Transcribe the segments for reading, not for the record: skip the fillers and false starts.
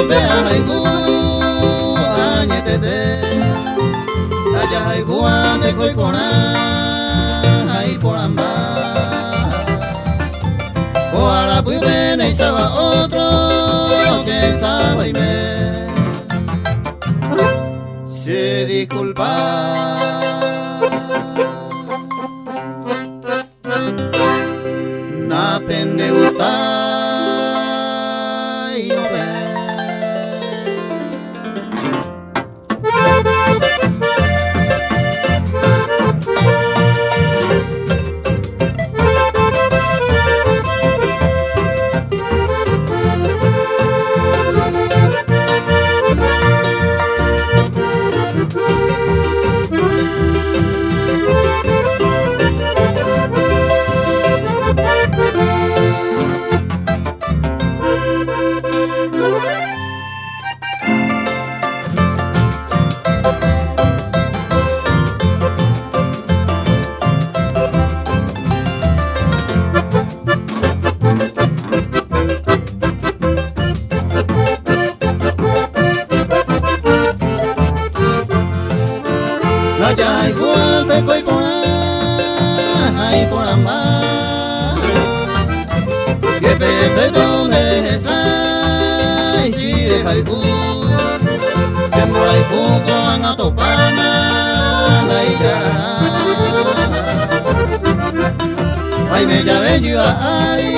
vea haiku añetete Taya haiku ande koi pona Hai poramba Ahora pues ven y estaba otro que sabe y me se disculpa. Na pende gusta y no ve. Taya haiku ande koi pona Hai poramba Que perfecto ne sai si de haiku Sembo haiku koan atopana Dai jarana Ai me llave yo ari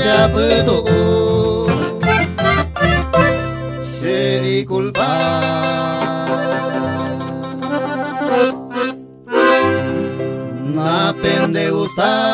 Te apeto Se disculpa Na pende gustar